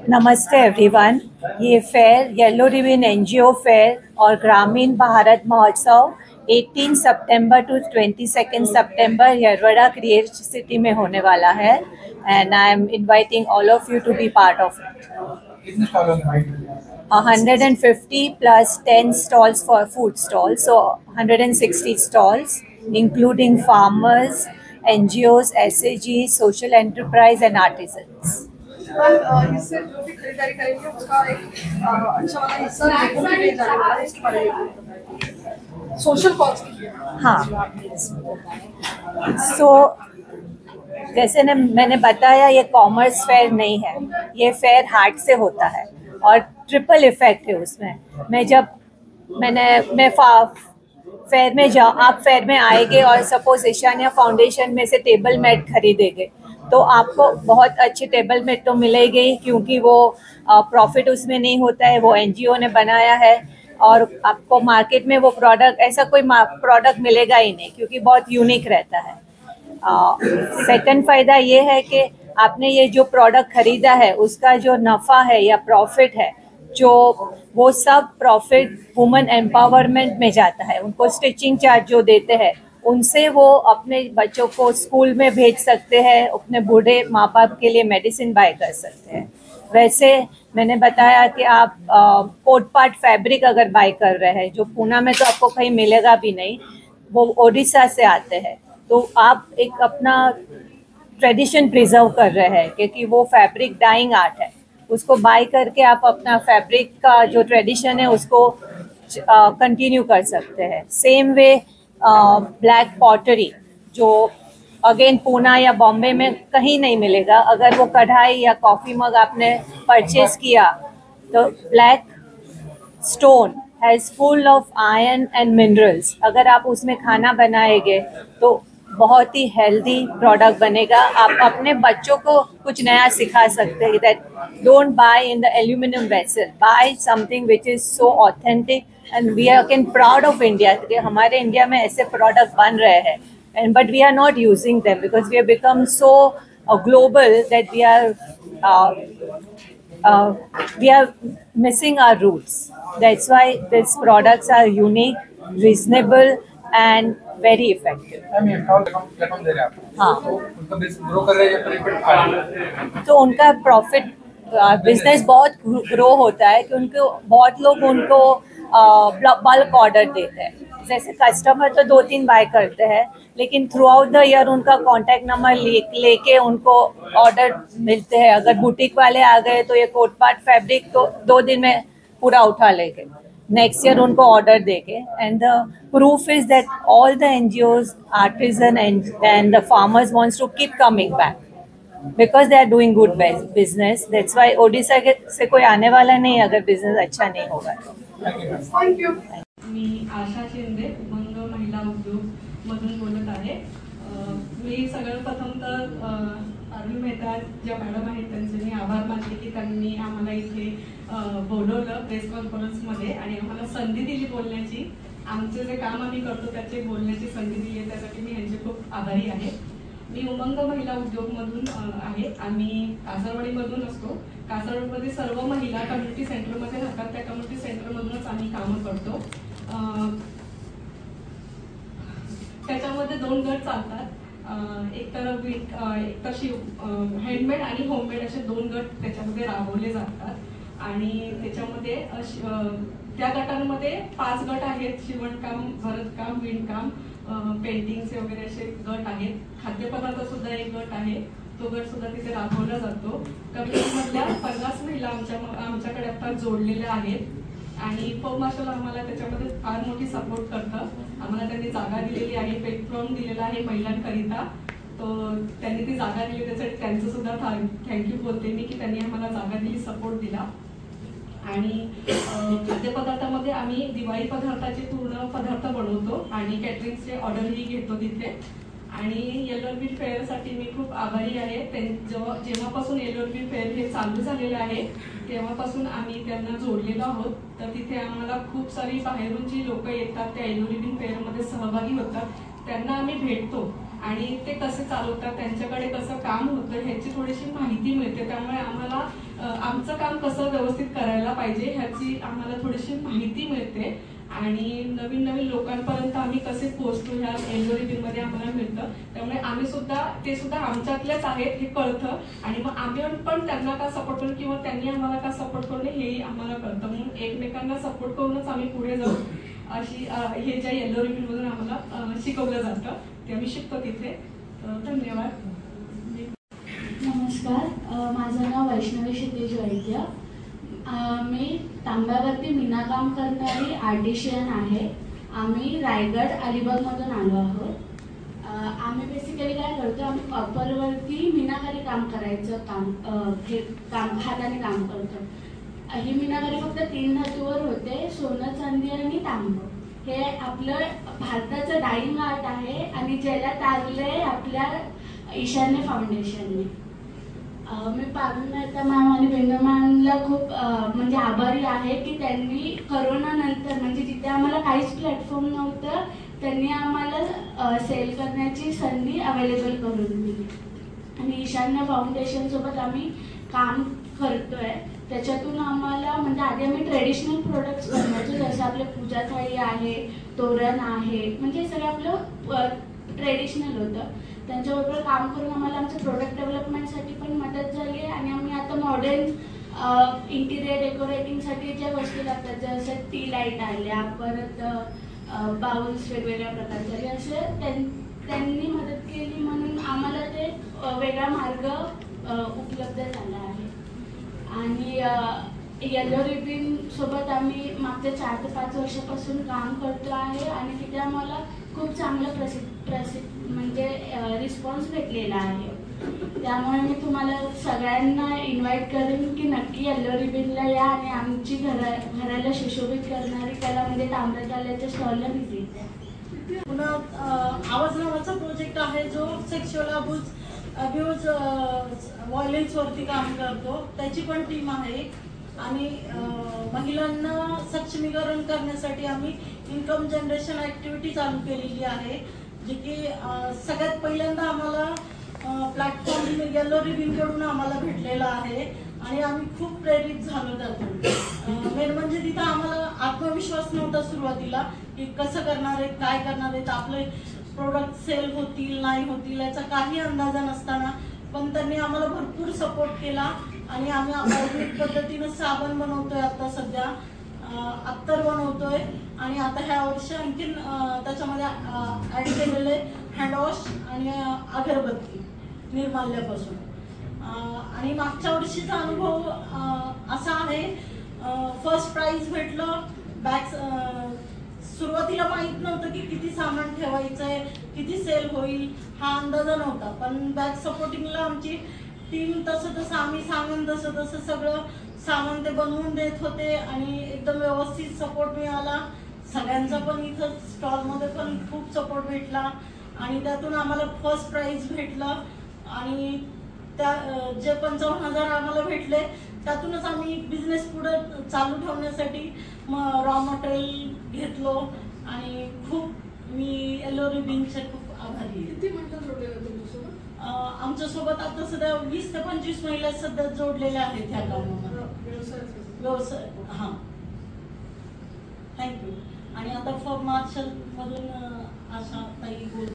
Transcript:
नमस्ते everyone. ये fair yellow ribbon NGO fair और ग्रामीण भारत महोत्सव 18 सितंबर टू 22 सितंबर यरवड़ा क्रिएटिव सिटी में होने वाला है and I am inviting all of you to be part of it. 150 plus 10 stalls for food stalls, so 160 stalls including farmers, NGOs, SAGs, social enterprise and artisans. इससे जो भी खरीदारी करेंगे उसका एक अच्छा वाला हिस्सा जाने वाला है, इसके बारे में सोशल कॉस्ट। हाँ, सो जैसे मैंने बताया, ये कॉमर्स फेयर नहीं है, ये फेयर हार्ट से होता है और ट्रिपल इफेक्ट है उसमें। मैं फेयर में आप फेयर में आएंगे और सपोज ईशानिया फाउंडेशन में से टेबल मैट खरीदेंगे तो आपको बहुत अच्छी टेबल मैट तो मिलेगी, क्योंकि वो प्रॉफिट उसमें नहीं होता है, वो एनजीओ ने बनाया है और आपको मार्केट में वो प्रोडक्ट ऐसा कोई प्रोडक्ट मिलेगा ही नहीं, क्योंकि बहुत यूनिक रहता है। सेकंड फ़ायदा ये है कि आपने ये जो प्रोडक्ट खरीदा है उसका जो नफ़ा है या प्रॉफिट है, जो वो सब प्रॉफिट वुमेन एम्पावरमेंट में जाता है। उनको स्टिचिंग चार्ज जो देते हैं उनसे वो अपने बच्चों को स्कूल में भेज सकते हैं, अपने बूढ़े माँ बाप के लिए मेडिसिन बाय कर सकते हैं। वैसे मैंने बताया कि आप कोट पार्ट फैब्रिक अगर बाय कर रहे हैं, जो पूना में तो आपको कहीं मिलेगा भी नहीं, वो उड़ीसा से आते हैं, तो आप एक अपना ट्रेडिशन प्रिजर्व कर रहे हैं, क्योंकि वो फैब्रिक डाइंग आर्ट है। उसको बाय करके आप अपना फैब्रिक का जो ट्रेडिशन है उसको कंटिन्यू कर सकते हैं। सेम वे ब्लैक पॉटरी, जो अगेन पूना या बॉम्बे में कहीं नहीं मिलेगा, अगर वो कढ़ाई या कॉफ़ी मग आपने परचेज किया तो black stone has full of iron end minerals. अगर आप उसमें खाना बनाएंगे तो बहुत ही हेल्दी प्रोडक्ट बनेगा। आप अपने बच्चों को कुछ नया सिखा सकते हैं, that don't buy in the aluminium vessel, buy something which is so authentic and we are can proud of India कि हमारे इंडिया में ऐसे प्रोडक्ट बन रहे हैं, and but we are not using them because we have become so global that we are missing our roots. That's why these products are unique, reasonable and very effective. हाँ, तो उनका profit business बहुत grow होता है कि उनको बहुत लोग उनको बल्क ऑर्डर देते हैं। जैसे कस्टमर तो 2-3 बाय करते हैं, लेकिन थ्रू आउट द ईयर उनका कॉन्टैक्ट नंबर लेके उनको ऑर्डर मिलते हैं। अगर बुटीक वाले आ गए तो ये कोट पार्ट फैब्रिक तो 2 दिन में पूरा उठा लेंगे, नेक्स्ट ईयर उनको ऑर्डर देंगे। And the proof is that all the NGOs, artisan and the farmers wants to keep coming back because they are doing good business. That's why Odisha से कोई आने वाला नहीं अगर बिजनेस अच्छा नहीं होगा। Thank you. मी आशा शिंदे, उमंग महिला उद्योग मधून बोलत आहे। मी सगळं प्रथम तर अरुण मेहता ज्या मॅडम आहेत त्यांचे मी आभार मानते की त्यांनी आम्हाला इथे बोलवलं प्रेस कॉन्फरन्समध्ये आणि आम्हाला संधी दिली बोलण्याची। आमचे जे काम आम्ही करतो त्याचे बोलण्याची संधी दिली आहे, त्यासाठी मी यांचे खूप आभारी आहे। मी उमंग महिला उद्योगमधून आहे। आम्ही कासारवाडीमधून असतो। कासारवाडीमध्ये सर्व महिला कम्युनिटी सेंटरमध्ये राहतात, त्या कम्युनिटी सेंटरमधूनच आम्ही कामं करतो। त्याच्यामध्ये 2 गट चालतात, एक तर हँडमेड आणि होममेड असे 2 गट त्याच्यामध्ये राबवले जातात। आणि त्याच्यामध्ये त्या गटांमध्ये 5 गट आहेत, शिवणकाम, भरतकाम, विणकाम, पेंटिंगचे वगैरे असे गट आहेत। खाद्यपदार्थ सुद्धा एक गट आहे, तो गट सुद्धा तिथे राबवला जातो। कम्युनिटीमधल्या 50 महिला आमच्याकडे आता जोडलेल्या आहेत आणि पब मार्शल आम्हाला त्याच्यामध्ये फार मोठी सपोर्ट करतं। आम्हाला त्यांनी जागा दिलेली आहे, प्लॅटफॉर्म दिलेला आहे महिलांकरिता, तो त्यांनी ती जागा दिली, त्यासाठी त्यांचं सुद्धा थँक्यू बोलते मी की त्यांनी आम्हाला जागा दिली, सपोर्ट दिला। आणि खाद्यपदार्थामध्ये आम्ही दिवाळी पदार्थाचे पूर्ण पदार्थ बनवतो आणि कॅटरिंगचे ऑर्डरही घेतो तिथे। आणि येलोरबी फेअरसाठी मी खूप आभारी आहे। जेव्हापासून येलोरबी फेअर हे चालू झालेलं आहे तेव्हापासून आम्ही त्यांना जोडलेलो आहोत। तर तिथे आम्हाला खूप सारी बाहेरून जी लोक येतात त्या येलोरबी फेअरमध्ये सहभागी होतात, त्यांना आम्ही भेटतो आणि ते कसे चालवतात, त्यांच्याकडे कसं काम होतं ह्याची थोडीशी माहिती मिळते। त्यामुळे आम्हाला काम कसं व्यवस्थित करायला पाहिजे ह्याची आम्हाला थोडीशी माहिती मिळते आणि नवीन नवीन लोकांपर्यंत आम्ही कसे पोहोचतो ह्या येलो रिबीनमध्ये आम्हाला मिळतं. त्यामुळे आम्ही सुद्धा ते सुद्धा आमच्यातलेच आहेत हे कळतं आणि मग आम्ही पण त्यांना का सपोर्ट करू किंवा त्यांनी आम्हाला का सपोर्ट करू हेही आम्हाला कळतं. म्हणून एकमेकांना सपोर्ट करूनच आम्ही पुढे जाऊ अशी हे ज्या येलो रिबीनमधून आम्हाला शिकवलं जातं ते आम्ही शिकतो तिथे. धन्यवाद. नमस्कार, माझं नाव वैष्णवी क्षितिज वैद्य. मी तांब्यावरती मीनाकाम करणारी आर्टिशियन आहे. आम्ही रायगड अलिबागमधून आलो आहोत. आम्ही बेसिकली काय करतो, आम्ही कॉपरवरती मीनाकारी काम करायचं काम हाताने काम करतो. ही मीनाकारी फक्त 3 धातूवर होते, सोनं, चांदी आणि तांबं. हे आपलं भारताचं डाईंग आर्ट आहे आणि ज्याला तारलंय आपल्या ईशान्य फाउंडेशनने. मी पारुल मेहता मॅम आणि बिंदू मॅमला खूप म्हणजे आभारी आहे की त्यांनी करोनानंतर म्हणजे जिथे आम्हाला काहीच प्लॅटफॉर्म नव्हतं त्यांनी आम्हाला सेल करण्याची संधी अवेलेबल करून दिली. आणि ईशान्य फाउंडेशनसोबत आम्ही काम करतोय. त्याच्यातून आम्हाला म्हणजे आधी आम्ही ट्रेडिशनल प्रोडक्ट्स बनवायचो, जसं आपलं पूजा थाळी आहे, तोरण आहे, म्हणजे हे सगळं आपलं ट्रेडिशनल होतं. त्यांच्याबरोबर काम करून आम्हाला आमच्या प्रोडक्ट डेव्हलपमेंटसाठी पण मदत झाली आहे आणि आम्ही आता मॉडर्न इंटिरियर डेकोरेटिंगसाठी ज्या वस्तू लागतात जसं टी लाईट आल्या, परत बाउल्स वेगवेगळ्या प्रकारचे असे त्यांनी मदत केली म्हणून आम्हाला ते वेगळा मार्ग उपलब्ध झाला आहे. आणि येलो रिबीन सोबत आम्ही मागच्या 4 ते 5 वर्षापासून काम करतो आहे आणि तिथे आम्हाला खूप चांगलं म्हणजे रिस्पॉन्स भेटलेला आहे. त्यामुळे मी तुम्हाला सगळ्यांना इन्व्हाइट करेन की नक्की येलो रिबीनला या आणि आमची घराला सुशोभित करणारी कला म्हणजे ताम्रकालाच्या स्टॉलला व्हिजिट द्या. पुन्हा आवाज नावाचा प्रोजेक्ट आहे जो सेक्शुअल अब्यूज व्हायलेन्सवरती काम करतो. त्याची पण टीम आहे आणि महिलांना सक्षमीकरण करण्यासाठी आम्ही इन्कम जनरेशन ऍक्टिव्हिटी चालू केलेली आहे, जी की सगळ्यात पहिल्यांदा आम्हाला प्लॅटफॉर्म येलो रिबीनकडून आम्हाला भेटलेला आहे आणि आम्ही खूप प्रेरित झालो त्यातून. मेन म्हणजे तिथं आम्हाला आत्मविश्वास नव्हता सुरुवातीला की कसं करणार आहे, काय करणार आहे, आपले प्रोडक्ट सेल होतील नाही होतील याचा काही अंदाजा नसताना पण त्यांनी आम्हाला भरपूर सपोर्ट केला आणि आम्ही ऑर्गॅनिक पद्धतीनं साबण बनवतोय, आता सध्या अत्तर बनवतोय आणि आता ह्या वर्षी आणखीन त्याच्यामध्ये ऍड केलेले हँडवॉश आणि अगरबत्ती निर्माल्यापासून. आणि मागच्या वर्षीचा अनुभव असा आहे, फर्स्ट प्राइज भेटलं. बॅग्स सुरुवातीला माहित नव्हतं की किती सामान ठेवायचंय, किती सेल होईल हा अंदाजा नव्हता, पण बॅग सपोर्टिंगला आमची टीम तसं आम्ही सांगून तसं सगळं सामान ते बनवून देत होते आणि एकदम व्यवस्थित सपोर्ट मिळाला. सगळ्यांचा पण इथं स्टॉलमध्ये पण खूप सपोर्ट भेटला आणि त्यातून आम्हाला फर्स्ट प्राइज भेटलं आणि त्या जे 55,000 आम्हाला भेटले त्यातूनच आम्ही बिझनेस पुढे चालू ठेवण्यासाठी रॉ मटेरियल घेतलो आणि खूप मी येलो रिबीनचे खूप आभारी आहे. किती महिला जोडलेल्या तुमच्यासोबत? आमच्यासोबत आता सध्या 20 ते 25 महिला सध्या जोडलेल्या आहेत ह्या कामामध्ये. व्यवसाय हां, थँक्यू. आणि आता फॉर मार्शल मधून आशा ताई बोल.